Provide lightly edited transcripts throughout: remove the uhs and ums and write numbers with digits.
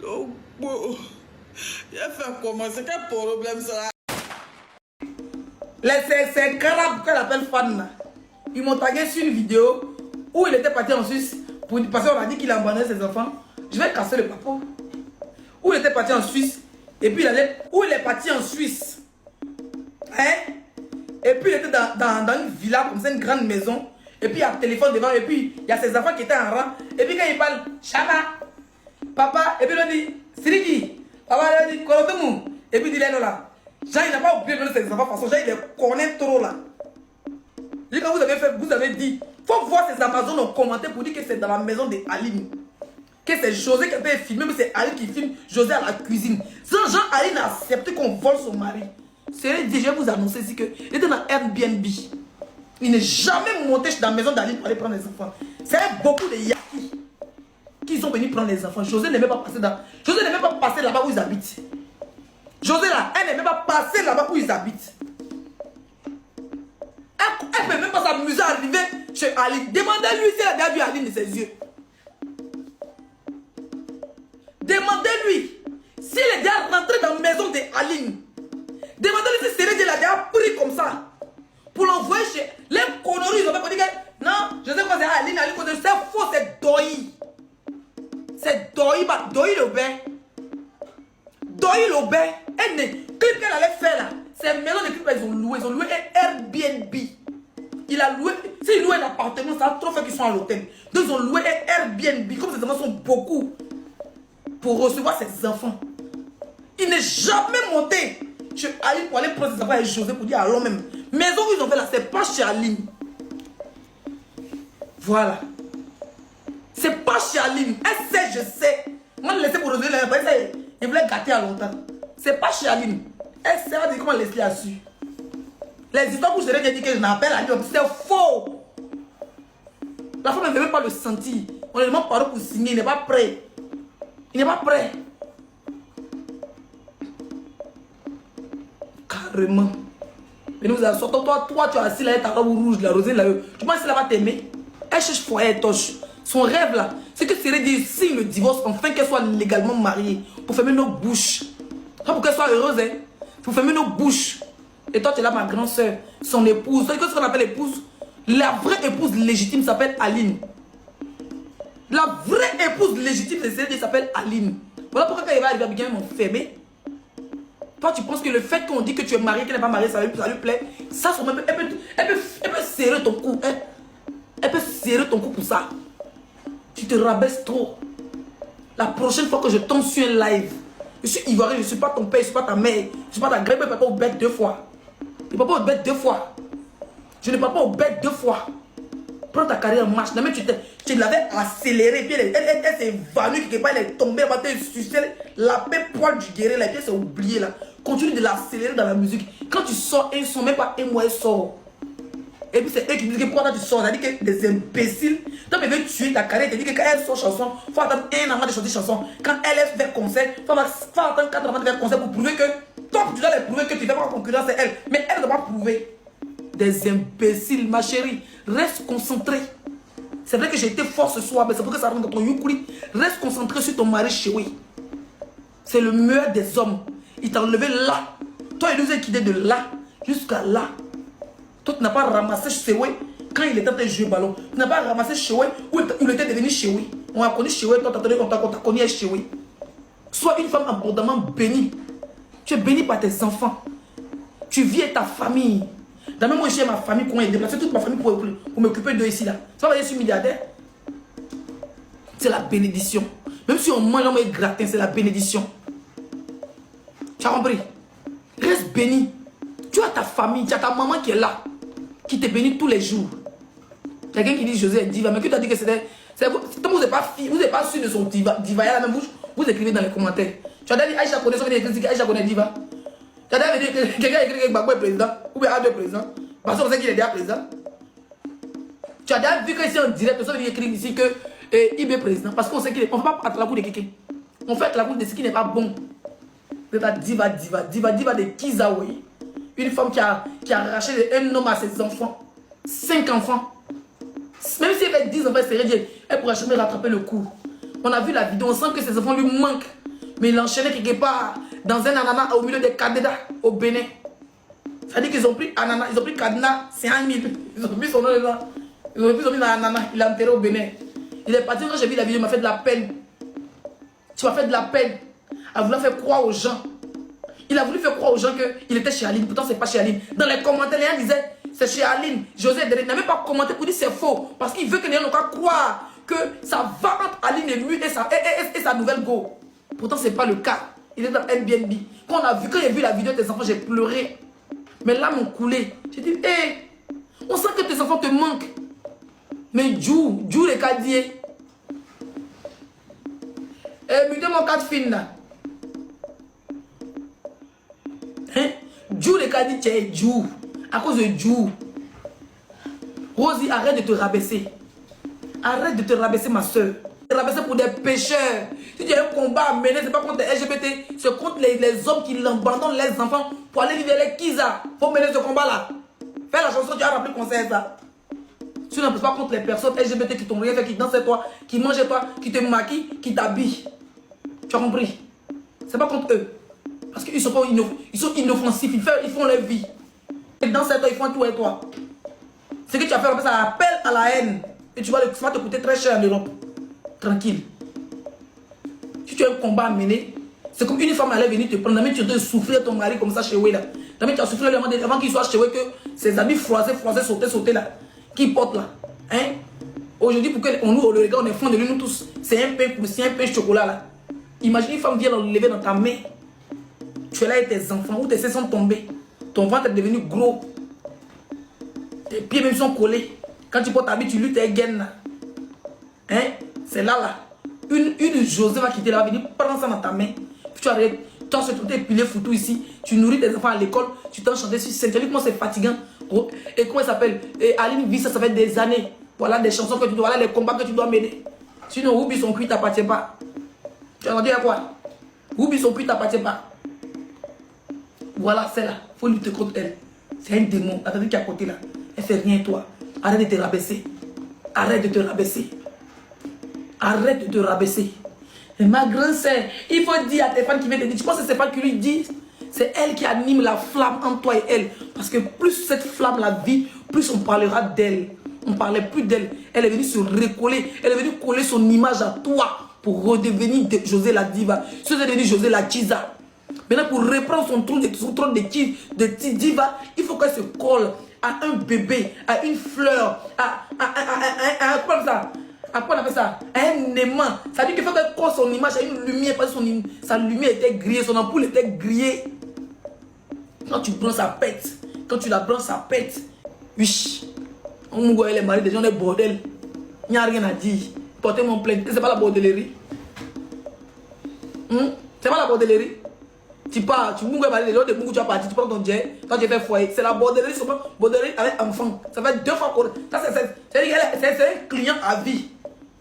Donc, bon, il a fait comment? C'est quel problème ça? C'est Carab qu'elle appelle Fan. Ils m'ont tagué sur une vidéo où il était parti en Suisse parce qu'on a dit qu'il a abandonné ses enfants. Je vais casser le papo. Où il était parti en Suisse et puis il allait. Où il est parti en Suisse. Hein? Et puis il était dans une villa comme ça, une grande maison. Et puis il y a un téléphone devant. Et puis il y a ses enfants qui étaient en rang. Et puis quand il parle, Chama, papa, et puis il dit, Siriki, papa, il dit, Kolotomu. Et puis il dit, là. Jean, il n'a pas oublié de donner ses enfants. Parce que Jean, il les connaît trop là. Et quand vous avez dit, il faut voir ces Amazones ont commenté pour dire que c'est dans la maison de Aline. Que c'est José qui a fait filmer, mais c'est Aline qui filme José à la cuisine. Sans Jean, Aline a accepté qu'on vole son mari. C'est dit, je vais vous annoncer ici qu'il était dans Airbnb. Il n'est jamais monté dans la maison d'Aline pour aller prendre les enfants. C'est beaucoup de Yaki qui sont venus prendre les enfants. José n'est même pas passé José n'est même pas passé là-bas où ils habitent. José là, elle n'est même pas passée là-bas où ils habitent. Elle ne peut même pas s'amuser à arriver chez Aline. Demandez-lui si elle a déjà vu Aline de ses yeux. Demandez-lui s'il est déjà rentré dans la maison de Aline. Demandez-lui si Céline l'a déjà pris comme ça. Pour l'envoyer chez les conneries. Ils ont pas dit que non, je sais quoi c'est Aline. C'est faux, c'est Doi. C'est Doi, Doi le bain. Doi le bain. Elle ne clip qu'elle allait faire là. C'est maison de clip ils ont loué un Airbnb. Il a loué, s'il loue un appartement, ça a trop fait qu'ils sont à l'hôtel. Donc ils ont loué un Airbnb. Comme ces enfants sont beaucoup pour recevoir ses enfants. Il n'est jamais monté chez Aline pour aller prendre ses enfants et José pour dire allons même. Maison où ils ont fait là, c'est pas chez Aline. Voilà. C'est pas chez Aline. Elle sait, je sais. Moi, je laissais pour José, il voulait gâter à longtemps. C'est pas chez Aline. Elle sait pas comment Leslie a su. Les histoires où je t'ai dit que je n'appelle Aline, c'est faux. La femme ne veut même pas le sentir. On lui demande par où pour signer, il n'est pas prêt. Il n'est pas prêt. Carrément. Mais nous allons sortir. Toi, tu as assis là, ta robe rouge, la rosée là. Tu penses qu'elle va t'aimer? Elle cherche foyer et torche. Son rêve là, c'est que Cyril dit si le divorce, enfin qu'elle soit légalement mariée, pour fermer nos bouches. Pas pour qu'elle soit heureuse, hein. Pour fermer nos bouches. Et toi, tu es là, ma grande soeur, son épouse. Qu'est-ce qu'on appelle épouse? La vraie épouse légitime s'appelle Aline. La vraie épouse légitime de Cyril s'appelle Aline. Voilà pourquoi quand il va arriver à bien m'enfermer. Toi, tu penses que le fait qu'on dit que tu es marié, qu'elle n'est pas mariée, ça lui plaît. Ça, elle peut serrer ton cou. Hein? Elle peut serrer ton cou pour ça. Tu te rabaisses trop. La prochaine fois que je tombe sur un live, je suis ivoirien, je ne suis pas ton père, je ne suis pas ta mère, je ne suis pas ta grève, je ne peux pas au bec 2 fois. Je ne peux pas au bec 2 fois. Je ne peux pas au bec 2 fois. Prends ta carrière en marche. Non, mais tu l'avais accéléré, puis elle s'est évanouie quelque part, elle est tombée, elle va te sucer la paix poil du guerrier, là, puis elle s'est oubliée là. Continue de l'accélérer dans la musique. Quand tu sors, ils ne sont même pas un mois, ils sortent. Et puis c'est eux qui disent que pourquoi tu sors. Ça dit que des imbéciles. Toi, tu veux tuer ta carrière. Tu dis que quand elle sort chanson, il faut attendre un an de chanter chanson. Quand elle fait concert, il faut attendre 4 ans de faire concert pour prouver que toi, tu dois les prouver que tu fais pas en concurrence avec elle. Mais elle ne doit pas prouver. Des imbéciles, ma chérie. Reste concentré. C'est vrai que j'ai été fort ce soir, mais c'est pour que ça rentre dans ton yukuri. Reste concentré sur ton mari chéri. C'est le meilleur des hommes. Il t'a enlevé là. Toi, il nous a quitté de là jusqu'à là. Toi, tu n'as pas ramassé Chewe quand il était en train de jouer au ballon. Tu n'as pas ramassé Chewe où il était devenu Chewe. On a connu Chewe, toi, tu as connu Chewe. Sois une femme abondamment bénie. Tu es bénie par tes enfants. Tu vis avec ta famille. Dans même moi, j'ai ma famille qu'on a déplacé toute ma famille pour m'occuper d'eux ici là. Ça va dire, je suis milliardaire. C'est la bénédiction. Même si on mange, on est gratin, c'est la bénédiction. Tu as compris? Reste béni. Tu as ta famille, tu as ta maman qui est là, qui te bénit tous les jours. Quelqu'un qui dit José est diva, mais qui t'a dit que c'était... Vous n'êtes pas sûr de son diva, diva, il y a la même bouche, vous écrivez dans les commentaires. Tu as dit Aïcha connaît son écrit, Aïcha connaît diva. Tu as dit quelqu'un écrit que Gbagbo est président, ou bien A2 est président, parce qu'on sait qu'il est déjà président. Tu as déjà vu que ici en direct, on écrit ici que IB est président, parce qu'on sait qu'il est... On ne fait pas à la cour de quelqu'un. On fait à la cour de ce qui n'est pas bon. C'est la diva de Kizawe. Une femme qui a arraché un homme à ses enfants. 5 enfants. Même si elle fait 10 enfants, elle pourrait jamais rattraper le coup. On a vu la vidéo, on sent que ses enfants lui manquent. Mais il enchaînait quelque part dans un ananas au milieu des cadena au Bénin. C'est-à-dire qu'ils ont pris ananas, ils ont pris cadena, c'est 1 000. Ils ont pris son nom là. Ils ont pris son nom dans l'ananas, il a enterré au Bénin. Il est parti, quand j'ai vu la vidéo, il m'a fait de la peine. Tu m'as fait de la peine. À vouloir faire croire aux gens. Il a voulu faire croire aux gens qu'il était chez Aline. Pourtant, c'est pas chez Aline. Dans les commentaires, les gens disaient c'est chez Aline. José il n'a même pas commenté pour dire c'est faux. Parce qu'il veut que les gens n'ont qu'à croire que ça va entre Aline et lui et sa nouvelle go. Pourtant, c'est pas le cas. Il est dans Airbnb. Quand j'ai vu la vidéo de tes enfants, j'ai pleuré. Mes larmes ont coulé. J'ai dit, hé, on sent que tes enfants te manquent. Mais Djou les cadiers. Eh, mais mon 4 filles là. Hein? Djou les cadiers, tu es Djou. À cause de Djou. Rosie, arrête de te rabaisser. Arrête de te rabaisser, ma soeur. Te rabaisser pour des pécheurs. Si tu as un combat à mener, c'est pas contre les LGBT, c'est contre les hommes qui abandonnent les enfants pour aller vivre les Kiza. Faut mener ce combat-là. Fais la chanson, tu as rappelé qu'on sait ça. Tu n'en pas contre les personnes LGBT qui t'ont rien fait, qui dansent avec toi, qui mangent avec toi, qui te maquillent, qui t'habillent. Tu as compris? C'est pas contre eux. Parce qu'ils sont inoffensifs, ils font leur vie. Ils dansent avec toi, ils font tout avec toi. Ce que tu as fait, ça appelle à la haine. Et tu vois, ça va te coûter très cher en Europe. Tranquille. Si tu as un combat à mener, c'est comme une femme allait venir te prendre. Tu dois souffrir ton mari comme ça chez Wéla. Tu as souffert avant qu'il soit chez Wéla, que ses habits froissés, sautés là. Qui porte là. Hein? Aujourd'hui, pour qu'on nous le regarde, on est fond de lui, nous tous. C'est un pain croustillant, un pain chocolat là. Imagine une femme vient le lever dans ta main. Tu es là avec tes enfants, ou tes seins sont tombés. Ton ventre est devenu gros. Tes pieds même sont collés. Quand tu portes ta vie, tu luttes tes gaines là. Hein? C'est là. Une José va quitter là, va venir prendre ça dans ta main. Puis tu arrêtes. Tu as ce tout épilé foutu ici. Tu nourris tes enfants à l'école. Tu t'en chantes sur scène. Tu as vu comment c'est fatigant. Et comment il s'appelle? Et Aline vit ça, ça fait des années. Voilà des chansons que tu dois, voilà les combats que tu dois mener. Sinon, Roubi son cuit t'appartient pas. Tu as entendu à quoi? Roubi son cuit t'appartient pas. Voilà, c'est là. Faut lutter contre elle. C'est un démon. Attendez qui est à côté là. Elle fait rien toi. Arrête de te rabaisser. Arrête de te rabaisser. Arrête de te rabaisser. Et ma grande sœur, il faut dire à tes fans qui viennent te dire, tu penses que c'est pas qui lui dit? C'est elle qui anime la flamme entre toi et elle. Parce que plus cette flamme la vit, plus on parlera d'elle. On ne parlait plus d'elle. Elle est venue se recoller. Elle est venue coller son image à toi pour redevenir José la diva. Si vous êtes devenu José la Kiza. Maintenant, pour reprendre son trône de diva, il faut qu'elle se colle à un bébé, à une fleur, à quoi ça? À quoi on appelle ça? À un aimant. Ça veut dire qu'il faut qu'elle colle son image à une lumière. Parce que sa lumière était grillée, son ampoule était grillée. Quand tu prends sa pète. Quand tu la prends sa pète. Oui. On voit les maris des gens des bordels. Il n'y a rien à dire. Portez mon plainte. C'est pas la bordellerie. C'est pas la bordellerie. Tu pars, tu mouilles les gens de Moukou, tu as parti, tu prends ton jet, toi tu fais foyer. C'est la bordellerie, c'est pas bordellerie avec enfant. Ça fait 2 fois qu'on. C'est un client à vie.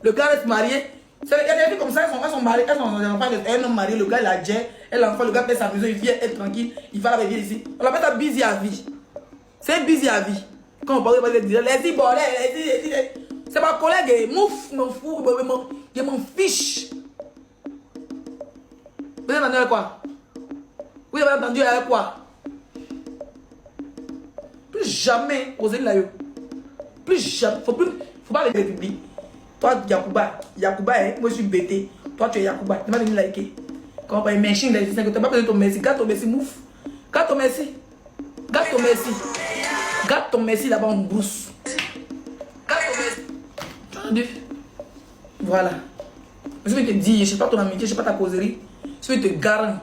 Le gars reste marié. Il y a des filles comme ça, elles sont mariées, elles sont un homme marié, le gars il a jet, elle l'enfant, le gars paie sa maison, il vient être tranquille, il va la vivre ici. On l'appelle ça busy à vie. C'est un busy à vie. Quand on parle de les bordel, c'est ma collègue, mouf, mon fou, je m'en fiche. Vous avez entendu avec quoi? Vous avez entendu avec quoi? Plus jamais oser la yo. Plus jamais. Faut pas les publier. Toi, Yacouba, moi je suis bêté. Toi, tu es Yacouba. Tu m'as venu liker. Quand on va machine, tu n'as pas besoin de ton merci. Garde ton merci, mouf. Garde ton merci. Garde ton merci. Garde ton merci là-bas en brousse. Garde ton merci. Tu as entendu? Voilà. Je vais te dire, je ne sais pas ton amitié, je ne sais pas ta causerie. Je vais te garantir.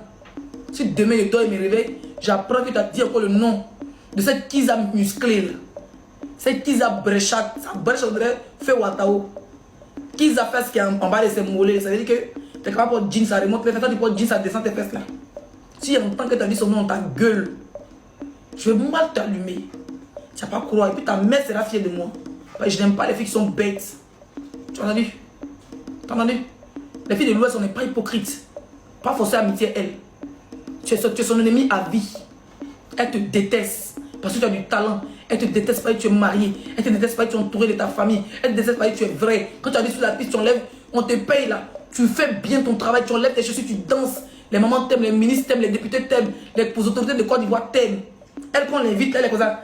Si demain je dors et me réveille, j'apprends que tu as dit encore le nom de cette Kiza musclée là. Cette Kiza bréchate. Ça brèche, on dirait fait Watao. Kiza fait ce qui est en bas de ses mollets. Ça veut dire que tu es capable de jeans, ça remonte. Mais quand tu portes jeans, ça descend tes fesses là. Si en tant que tu as dit son nom dans ta gueule, je vais mal t'allumer. Tu n'as pas croire. Et puis ta mère sera fière de moi. Je n'aime pas les filles qui sont bêtes. Tu as entendu? Tu as entendu? Les filles de l'Ouest, on n'est pas hypocrites. Pas forcément amitié, elle. Tu es son ennemi à vie. Elle te déteste parce que tu as du talent. Elle te déteste parce que tu es marié. Elle te déteste parce que tu es entouré de ta famille. Elle te déteste parce que tu es vrai. Quand tu as dit sur la piste, tu enlèves, on te paye là. Tu fais bien ton travail, tu enlèves tes chaussures, tu danses. Les mamans t'aiment, les ministres t'aiment, les députés t'aiment, les autorités de Côte d'Ivoire t'aiment. Elle, quand on l'invite, elle est comme ça.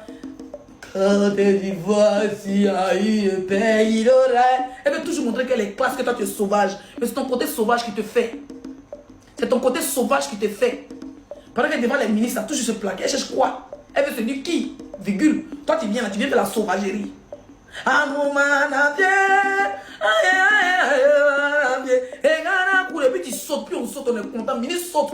Côte d'Ivoire, si a eu un pays d'oreille. Elle veut toujours montrer qu'elle est classe, que toi tu es sauvage. Mais c'est ton côté sauvage qui te fait. C'est ton côté sauvage qui te fait. Pendant qu'elle devant les ministres, elle a toujours se plaquer. Elle cherche quoi? Elle veut se dire qui? Virgule. Toi tu viens là, tu viens de la sauvagerie. Et puis tu sautes, puis on saute, on est content. Ministre saute,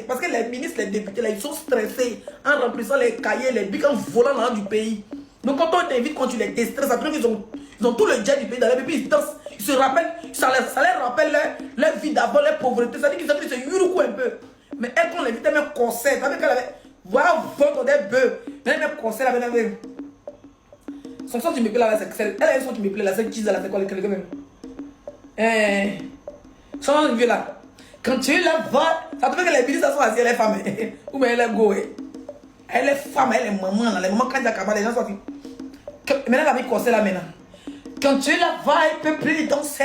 parce que les ministres, les députés là, ils sont stressés en remplissant les cahiers, les bics, en volant dans du pays. Donc quand on t'invite, quand tu les déstresses, après ils ont tout le jet du pays dans les pays, ils dansent, ils se rappellent, ça les rappelle leur vie d'avant, leur pauvreté, ça dit qu'ils se yuruku un peu. Mais elle, quand on l'invite, elle met un concert, avec elle avait, voilà, vendre des bœufs, mais elle met un concert avec elle. Son son qui me plaît là, elle a un son qui me plaît là, c'est qui ça là, c'est quoi le quelqu'un même? Son vieux là. Quand tu la vois, ça te fait que les ministres sont assis, elle est femme. Ou bien elle est go. Elle est femme, elle est maman là. Les mamans quand ils accaparent, les gens sont. Maintenant, elle a mis conseil là maintenant. Quand tu la vois, elle peut plus danser.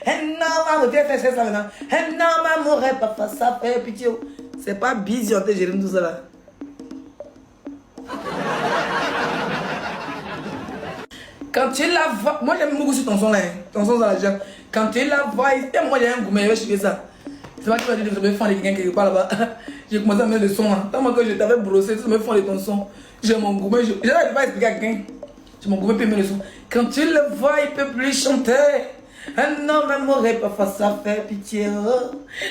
Un homme, viens faire ça maintenant. Un homme m'aurait pas fait ça, fait pitié. C'est pas bizarre de gérer tout ça là. Quand tu la vois, moi j'aime beaucoup ce ton son là, ton son dans la jambe. Quand tu la vois, moi j'ai un gourmet, je vais chier ça. C'est pas que tu vas dire que je vais faire quelqu'un quelque part là-bas. J'ai commencé à mettre le son là. Tant que je t'avais brossé, tu me fais ton son. J'ai mon gourmet, je vais pas expliquer à quelqu'un. J'ai mon gourmet puis mettre le son. Quand tu le vois, il peut plus chanter. Un homme m'aurait pas fait ça, fait pitié.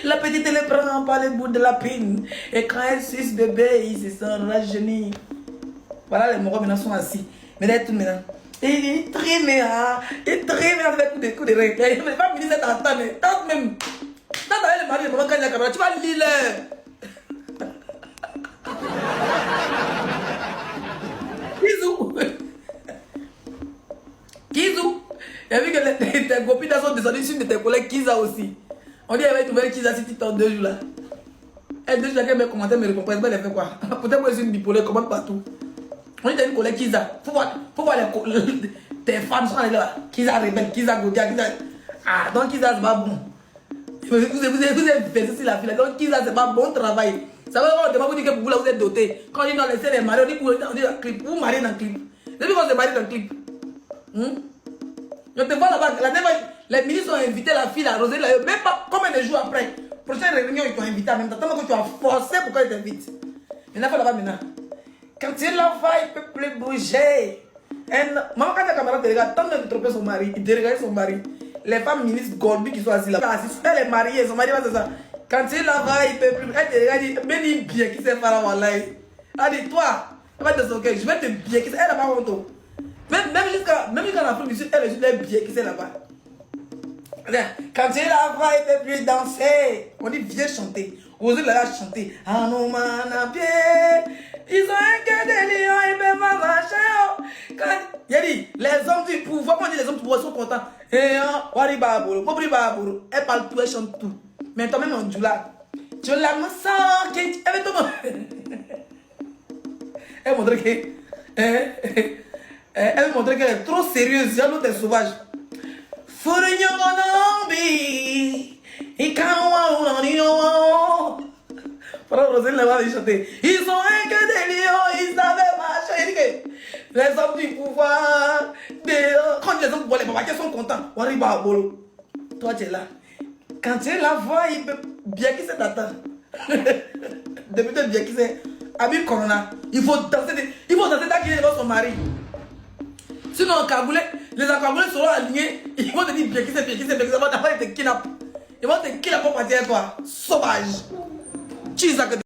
La petite elle prend par le bout de la pine. Et quand elle suce bébé, il se sent rajeuni. Voilà, les morts maintenant sont assis. Mais là, tout maintenant. Il trimé avec des coups de règle. Il ne va pas venir cette entente, mais tente même. Tente avec le mari de maman quand il y a caméra, tu vas lire. Kizou. Il a vu que tes copines sont descendues sur de tes collègues Kiza aussi. On dit qu'elle va trouver Kiza si tu t'en 2 jours là. Et 2 jours là, qu'elle me commentait, me récompense, elle fait quoi? Peut-être que je suis une bipolaire, commande partout. On dit que tu as une collègue Kiza. Faut voir tes fans sont là. Kiza rebelle, Kiza Godia, Kiza. Ah, donc Kiza c'est pas bon. Vous avez fait sur la file. Donc Kiza c'est pas bon travail. Ça veut dire qu'on ne vous dire que vous là vous êtes doté. Quand on dit non, laissez les mariés, on dit dans clip. Vous mariez dans le clip. Depuis qu'on se marie dans le clip. Je te vois là-bas. Les ministres ont invité la fille à Rosée. Même pas combien de jours après. Prochaine réunion, ils t'ont invité en même temps. Tellement que tu as forcé pour qu'ils t'invitent. Maintenant, il faut là-bas maintenant. Quand il la voit, il ne peut plus bouger. Maman, quand la camarade te regarde, tant de tromper son mari, il te regarde son mari. Les femmes ministres Gorby qui sont assises là, elle est mariée, son mari va c'est ça. Quand il la voit, il ne peut plus. Elle te regarde, dit, mais dis bien qui c'est Farah Wallahi. Elle dit, toi, elle va te soquer, je vais te bien qui c'est. Elle n'a pas honte. Même jusqu'à l'Afrique du Sud, elle est juste bien qui c'est là-bas. Quand il la voit, il ne peut plus danser. On dit, viens chanter. Osez la chanter. Ah non, man, ils ont un cœur de lion, ils peuvent pas marcher. Il a dit, les hommes du pouvoir, quand on dit les hommes du pouvoir sont contents. Elle parle tout, elle chante tout. Mais toi-même, on dit là. Tu la me sens, elle veut tout. Elle montre que. Elle veut montrer qu'elle est trop sérieuse. Il y a l'autre est sauvage. Ils ont un que des lions, ils savaient marcher. Les hommes du pouvoir, quand les hommes du pouvoir, les papas sont contents. Toi, tu es là. Quand tu la vois, il peut bien qui s'est attend. Depuis que bien qui s'est Habib Corona, il faut danser tant qu'il est devant son mari. Sinon, les Cagoulés seront alignés. Ils vont te dire bien qui c'est, ils vont te kidnapper. Ils vont te kidnapper pour partir avec toi. Sauvage.